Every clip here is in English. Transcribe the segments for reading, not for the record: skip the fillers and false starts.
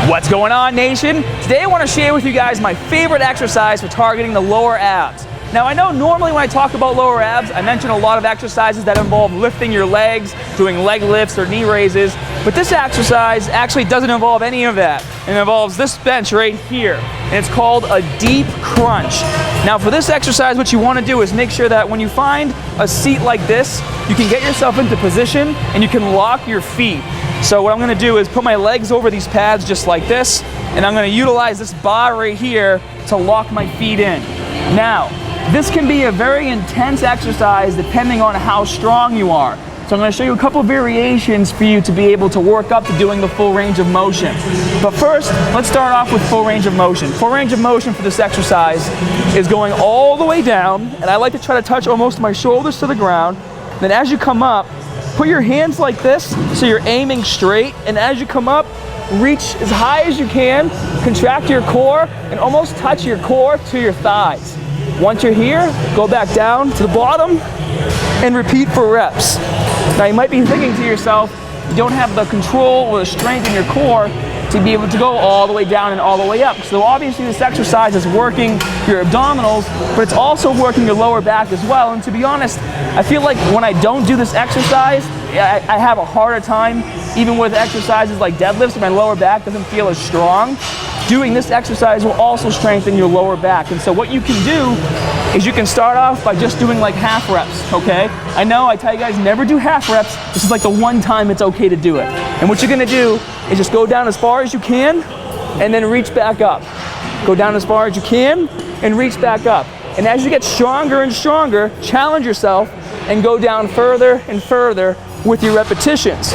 What's going on, nation? Today I want to share with you guys my favorite exercise for targeting the lower abs. Now I know normally when I talk about lower abs, I mention a lot of exercises that involve lifting your legs, doing leg lifts or knee raises, but this exercise actually doesn't involve any of that. It involves this bench right here, and it's called a deep crunch. Now for this exercise, what you want to do is make sure that when you find a seat like this, you can get yourself into position and you can lock your feet. So what I'm going to do is put my legs over these pads just like this, and I'm going to utilize this bar right here to lock my feet in. Now, this can be a very intense exercise depending on how strong you are. So I'm going to show you a couple of variations for you to be able to work up to doing the full range of motion. But first, let's start off with full range of motion. Full range of motion for this exercise is going all the way down, and I like to try to touch almost my shoulders to the ground. Then as you come up, put your hands like this so you're aiming straight, and as you come up, reach as high as you can, contract your core, and almost touch your core to your thighs. Once you're here, go back down to the bottom and repeat for reps. Now you might be thinking to yourself, you don't have the control or the strength in your core to be able to go all the way down and all the way up. So obviously this exercise is working your abdominals, but it's also working your lower back as well. And to be honest, I feel like when I don't do this exercise, I have a harder time, even with exercises like deadlifts, my lower back doesn't feel as strong. Doing this exercise will also strengthen your lower back. And so what you can do is you can start off by just doing like half reps, okay? I know I tell you guys never do half reps. This is like the one time it's okay to do it. And what you're gonna do is just go down as far as you can and then reach back up. Go down as far as you can and reach back up. And as you get stronger and stronger, challenge yourself and go down further and further with your repetitions.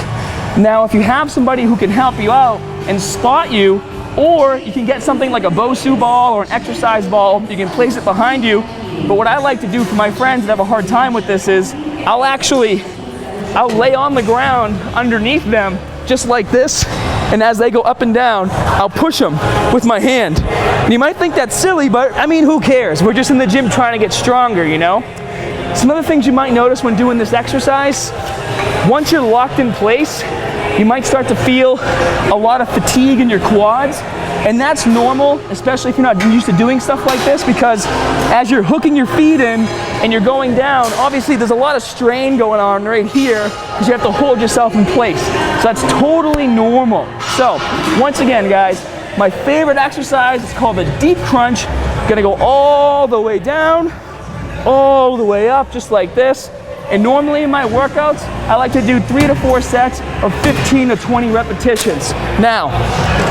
Now, if you have somebody who can help you out and spot you, or you can get something like a Bosu ball or an exercise ball, you can place it behind you. But what I like to do for my friends that have a hard time with this is I'll lay on the ground underneath them just like this, and as they go up and down, I'll push them with my hand. And you might think that's silly, but I mean, who cares? We're just in the gym trying to get stronger, you know? Some other things you might notice when doing this exercise, once you're locked in place, you might start to feel a lot of fatigue in your quads, and that's normal, especially if you're not used to doing stuff like this, because as you're hooking your feet in and you're going down, obviously there's a lot of strain going on right here because you have to hold yourself in place. So that's totally normal. So once again, guys, my favorite exercise is called the deep crunch. Gonna go all the way down, all the way up, just like this. And normally in my workouts, I like to do 3 to 4 sets of 15 to 20 repetitions. Now,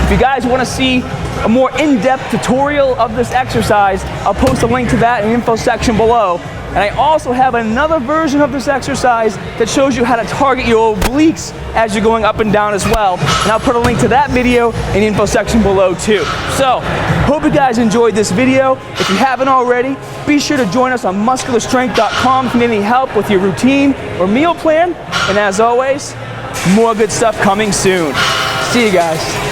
if you guys want to see a more in-depth tutorial of this exercise, I'll post a link to that in the info section below. And I also have another version of this exercise that shows you how to target your obliques as you're going up and down as well. And I'll put a link to that video in the info section below too. So, hope you guys enjoyed this video. If you haven't already, be sure to join us on muscularstrength.com if you need any help with your routine or meal plan. And as always, more good stuff coming soon. See you guys.